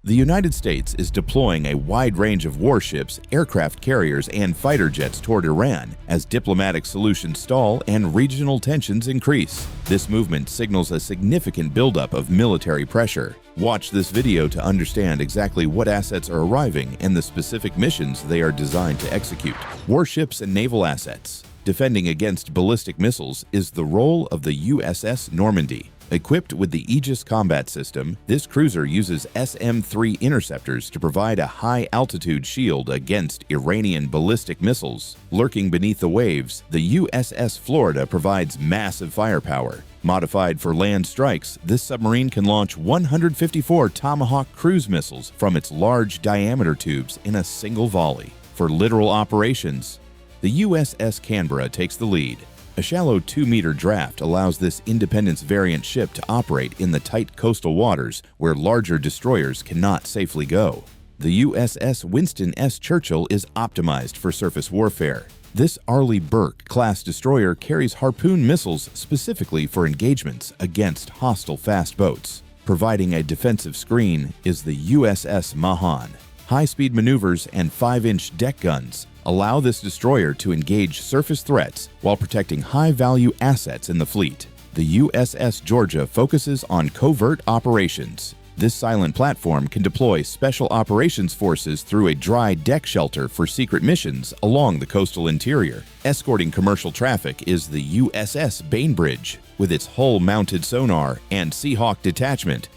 The United States is deploying a wide range of warships, aircraft carriers, and fighter jets toward Iran as diplomatic solutions stall and regional tensions increase. This movement signals a significant buildup of military pressure. Watch this video to understand exactly what assets are arriving and the specific missions they are designed to execute. Warships and naval assets. Defending against ballistic missiles is the role of the USS Normandy. Equipped with the Aegis combat system, this cruiser uses SM-3 interceptors to provide a high-altitude shield against Iranian ballistic missiles. Lurking beneath the waves, the USS Florida provides massive firepower. Modified for land strikes, this submarine can launch 154 Tomahawk cruise missiles from its large diameter tubes in a single volley. For littoral operations, the USS Canberra takes the lead. A shallow 2-meter draft allows this Independence variant ship to operate in the tight coastal waters where larger destroyers cannot safely go. The USS Winston S. Churchill is optimized for surface warfare. This Arleigh Burke-class destroyer carries Harpoon missiles specifically for engagements against hostile fast boats. Providing a defensive screen is the USS Mahan. High-speed maneuvers and 5-inch deck guns allow this destroyer to engage surface threats while protecting high-value assets in the fleet. The USS Georgia focuses on covert operations. This silent platform can deploy special operations forces through a dry deck shelter for secret missions along the coastal interior. Escorting commercial traffic is the USS Bainbridge. With its hull-mounted sonar and Seahawk detachment,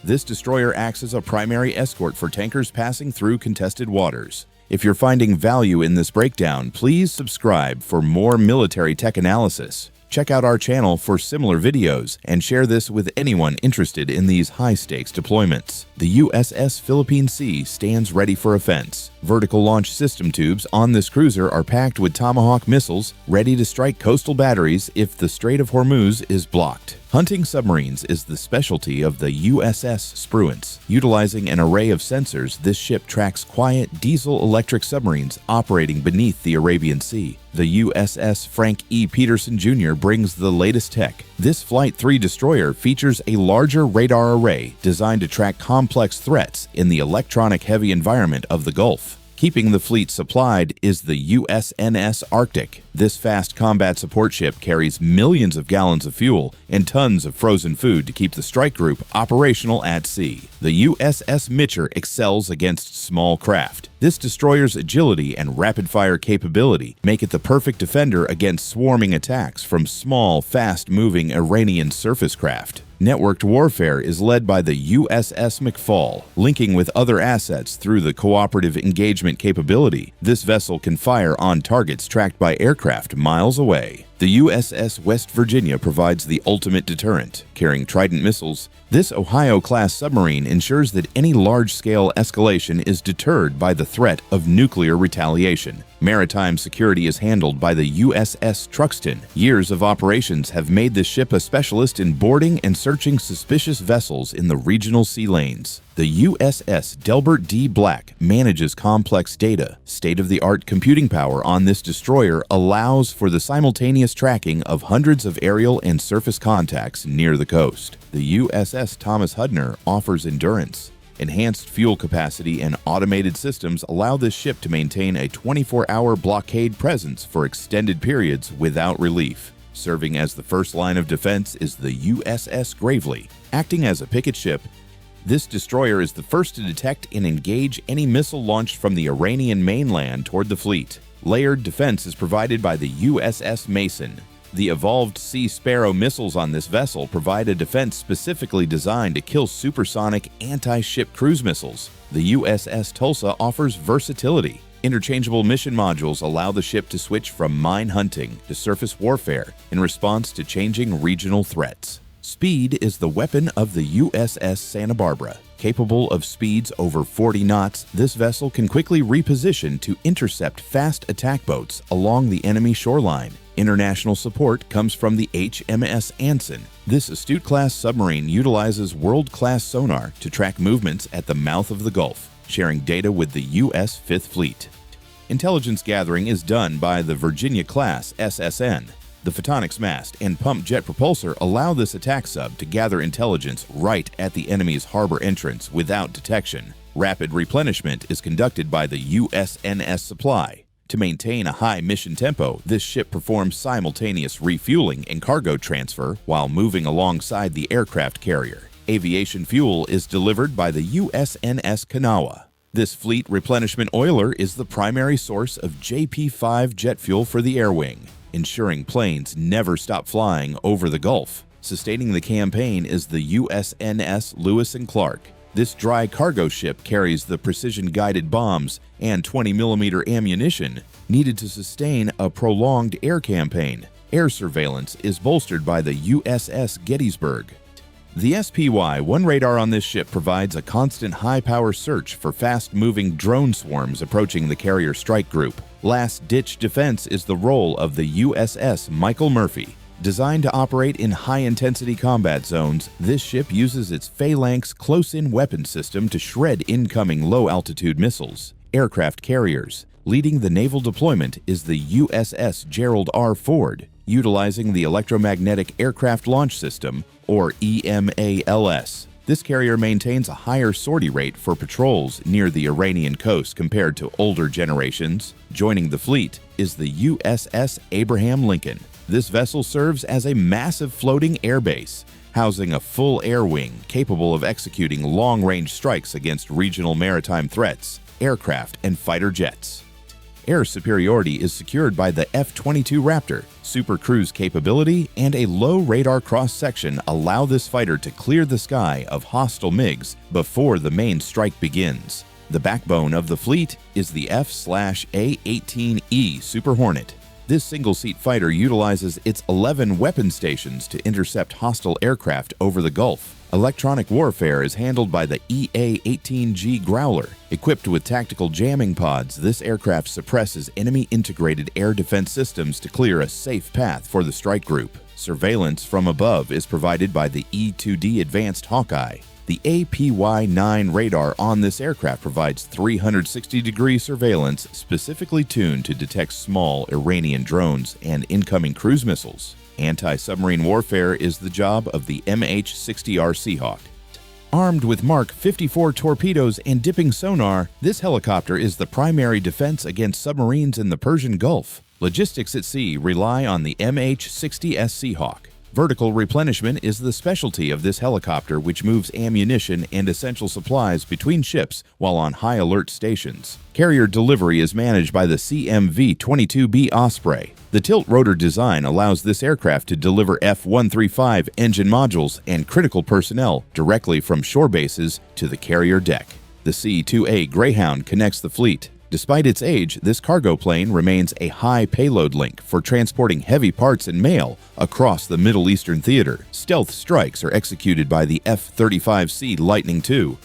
this destroyer acts as a primary escort for tankers passing through contested waters. If you're finding value in this breakdown, please subscribe for more military tech analysis. Check out our channel for similar videos and share this with anyone interested in these high-stakes deployments. The USS Philippine Sea stands ready for offense. Vertical launch system tubes on this cruiser are packed with Tomahawk missiles, ready to strike coastal batteries if the Strait of Hormuz is blocked. Hunting submarines is the specialty of the USS Spruance. Utilizing an array of sensors, this ship tracks quiet diesel-electric submarines operating beneath the Arabian Sea. The USS Frank E. Peterson Jr. brings the latest tech. This Flight 3 destroyer features a larger radar array designed to track complex threats in the electronic-heavy environment of the Gulf. Keeping the fleet supplied is the USNS Arctic. This fast combat support ship carries millions of gallons of fuel and tons of frozen food to keep the strike group operational at sea. The USS Mitcher excels against small craft. This destroyer's agility and rapid-fire capability make it the perfect defender against swarming attacks from small, fast-moving Iranian surface craft. Networked warfare is led by the USS McFall. Linking with other assets through the cooperative engagement capability, this vessel can fire on targets tracked by aircraft miles away. The USS West Virginia provides the ultimate deterrent. Carrying Trident missiles, this Ohio-class submarine ensures that any large-scale escalation is deterred by the threat of nuclear retaliation. Maritime security is handled by the USS Truxtun. Years of operations have made this ship a specialist in boarding and searching suspicious vessels in the regional sea lanes. The USS Delbert D. Black manages complex data. State-of-the-art computing power on this destroyer allows for the simultaneous tracking of hundreds of aerial and surface contacts near the coast. The USS Thomas Hudner offers endurance. Enhanced fuel capacity and automated systems allow this ship to maintain a 24-hour blockade presence for extended periods without relief. Serving as the first line of defense is the USS Gravely. Acting as a picket ship, this destroyer is the first to detect and engage any missile launched from the Iranian mainland toward the fleet. Layered defense is provided by the USS Mason. The evolved Sea Sparrow missiles on this vessel provide a defense specifically designed to kill supersonic anti-ship cruise missiles. The USS Tulsa offers versatility. Interchangeable mission modules allow the ship to switch from mine hunting to surface warfare in response to changing regional threats. Speed is the weapon of the USS Santa Barbara. Capable of speeds over 40 knots, this vessel can quickly reposition to intercept fast attack boats along the enemy shoreline. International support comes from the HMS Anson. This astute-class submarine utilizes world-class sonar to track movements at the mouth of the Gulf, sharing data with the U.S. Fifth Fleet. Intelligence gathering is done by the Virginia-class SSN. The photonics mast and pump jet propulsor allow this attack sub to gather intelligence right at the enemy's harbor entrance without detection. Rapid replenishment is conducted by the USNS Supply. To maintain a high mission tempo, this ship performs simultaneous refueling and cargo transfer while moving alongside the aircraft carrier. Aviation fuel is delivered by the USNS Kanawha. This fleet replenishment oiler is the primary source of JP-5 jet fuel for the air wing, ensuring planes never stop flying over the Gulf. Sustaining the campaign is the USNS Lewis and Clark. This dry cargo ship carries the precision-guided bombs and 20mm ammunition needed to sustain a prolonged air campaign. Air surveillance is bolstered by the USS Gettysburg. The SPY-1 radar on this ship provides a constant high-power search for fast-moving drone swarms approaching the carrier strike group. Last-ditch defense is the role of the USS Michael Murphy. Designed to operate in high-intensity combat zones, this ship uses its Phalanx close-in weapon system to shred incoming low-altitude missiles. Aircraft carriers. Leading the naval deployment is the USS Gerald R. Ford, utilizing the Electromagnetic Aircraft Launch System, or EMALS. This carrier maintains a higher sortie rate for patrols near the Iranian coast compared to older generations. Joining the fleet is the USS Abraham Lincoln. This vessel serves as a massive floating airbase, housing a full air wing capable of executing long-range strikes against regional maritime threats, aircraft, and fighter jets. Air superiority is secured by the F-22 Raptor. Super cruise capability and a low radar cross-section allow this fighter to clear the sky of hostile MiGs before the main strike begins. The backbone of the fleet is the F/A-18E Super Hornet. This single-seat fighter utilizes its 11 weapon stations to intercept hostile aircraft over the Gulf. Electronic warfare is handled by the EA-18G Growler. Equipped with tactical jamming pods, this aircraft suppresses enemy integrated air defense systems to clear a safe path for the strike group. Surveillance from above is provided by the E-2D Advanced Hawkeye. The APY-9 radar on this aircraft provides 360-degree surveillance specifically tuned to detect small Iranian drones and incoming cruise missiles. Anti-submarine warfare is the job of the MH-60R Seahawk. Armed with Mark 54 torpedoes and dipping sonar, this helicopter is the primary defense against submarines in the Persian Gulf. Logistics at sea rely on the MH-60S Seahawk. Vertical replenishment is the specialty of this helicopter, which moves ammunition and essential supplies between ships while on high alert stations. Carrier delivery is managed by the CMV-22B Osprey. The tilt-rotor design allows this aircraft to deliver F-135 engine modules and critical personnel directly from shore bases to the carrier deck. The C-2A Greyhound connects the fleet. Despite its age, this cargo plane remains a high payload link for transporting heavy parts and mail across the Middle Eastern theater. Stealth strikes are executed by the F-35C Lightning II.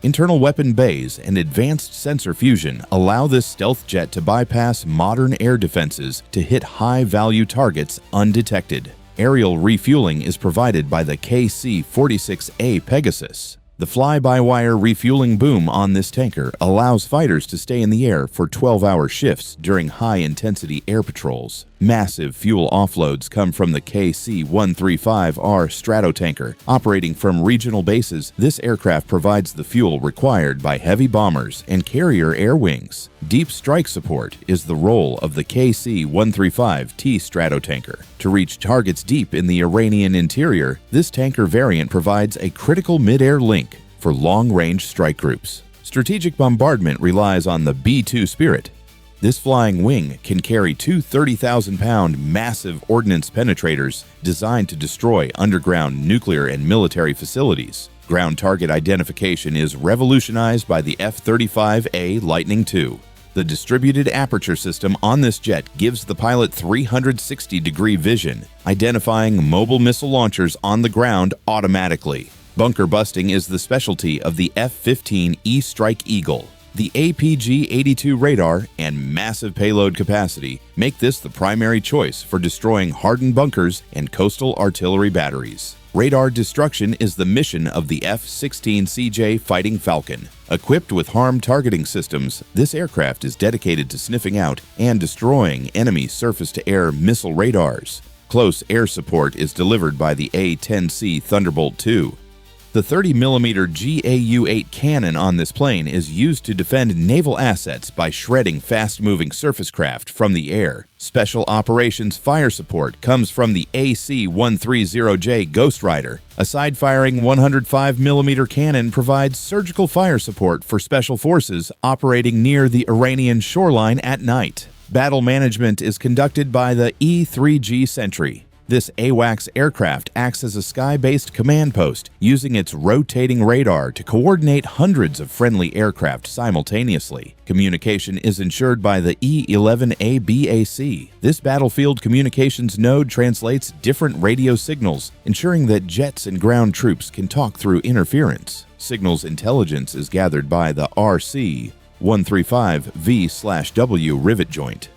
Internal weapon bays and advanced sensor fusion allow this stealth jet to bypass modern air defenses to hit high-value targets undetected. Aerial refueling is provided by the KC-46A Pegasus. The fly-by-wire refueling boom on this tanker allows fighters to stay in the air for 12-hour shifts during high-intensity air patrols. Massive fuel offloads come from the KC-135R Stratotanker. Operating from regional bases, this aircraft provides the fuel required by heavy bombers and carrier air wings. Deep strike support is the role of the KC-135T Stratotanker. To reach targets deep in the Iranian interior, this tanker variant provides a critical mid-air link for long-range strike groups. Strategic bombardment relies on the B-2 Spirit. This flying wing can carry two 30,000-pound massive ordnance penetrators designed to destroy underground nuclear and military facilities. Ground target identification is revolutionized by the F-35A Lightning II. The distributed aperture system on this jet gives the pilot 360-degree vision, identifying mobile missile launchers on the ground automatically. Bunker busting is the specialty of the F-15E Strike Eagle. The APG-82 radar and massive payload capacity make this the primary choice for destroying hardened bunkers and coastal artillery batteries. Radar destruction is the mission of the F-16CJ Fighting Falcon. Equipped with harm targeting systems, this aircraft is dedicated to sniffing out and destroying enemy surface-to-air missile radars. Close air support is delivered by the A-10C Thunderbolt II. The 30mm GAU-8 cannon on this plane is used to defend naval assets by shredding fast-moving surface craft from the air. Special operations fire support comes from the AC-130J Ghost Rider. A side-firing 105mm cannon provides surgical fire support for special forces operating near the Iranian shoreline at night. Battle management is conducted by the E-3G Sentry. This AWACS aircraft acts as a sky-based command post, using its rotating radar to coordinate hundreds of friendly aircraft simultaneously. Communication is ensured by the E-11A BAC. This battlefield communications node translates different radio signals, ensuring that jets and ground troops can talk through interference. Signals intelligence is gathered by the RC-135V/W rivet joint.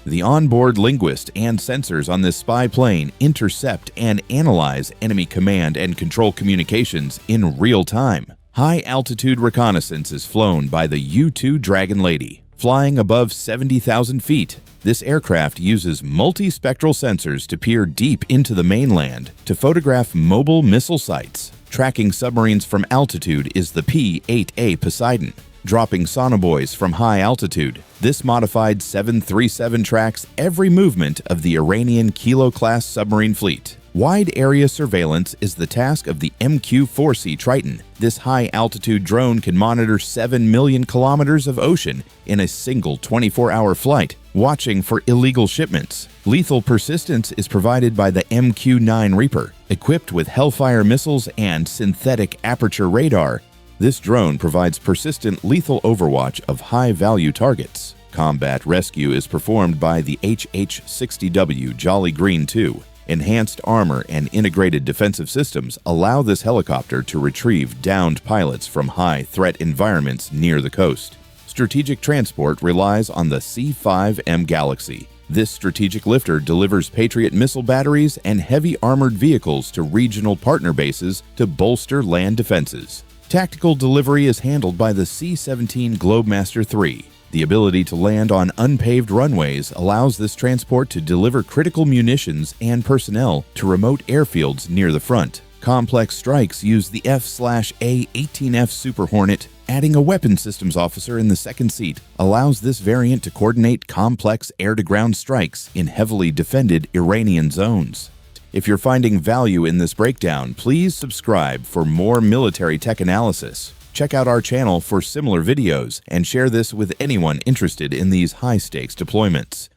The onboard linguist and sensors on this spy plane intercept and analyze enemy command and control communications in real time. High-altitude reconnaissance is flown by the U-2 Dragon Lady. Flying above 70,000 feet, this aircraft uses multispectral sensors to peer deep into the mainland to photograph mobile missile sites. Tracking submarines from altitude is the P-8A Poseidon. Dropping sonobuoys from high altitude, this modified 737 tracks every movement of the Iranian Kilo-class submarine fleet. Wide-area surveillance is the task of the MQ-4C Triton. This high-altitude drone can monitor 7 million kilometers of ocean in a single 24-hour flight, watching for illegal shipments. Lethal persistence is provided by the MQ-9 Reaper. Equipped with Hellfire missiles and synthetic aperture radar, this drone provides persistent lethal overwatch of high-value targets. Combat rescue is performed by the HH-60W Jolly Green II. Enhanced armor and integrated defensive systems allow this helicopter to retrieve downed pilots from high-threat environments near the coast. Strategic transport relies on the C-5M Galaxy. This strategic lifter delivers Patriot missile batteries and heavy armored vehicles to regional partner bases to bolster land defenses. Tactical delivery is handled by the C-17 Globemaster III. The ability to land on unpaved runways allows this transport to deliver critical munitions and personnel to remote airfields near the front. Complex strikes use the F/A-18F Super Hornet. Adding a weapons systems officer in the second seat allows this variant to coordinate complex air-to-ground strikes in heavily defended Iranian zones. If you're finding value in this breakdown, please subscribe for more military tech analysis. Check out our channel for similar videos and share this with anyone interested in these high-stakes deployments.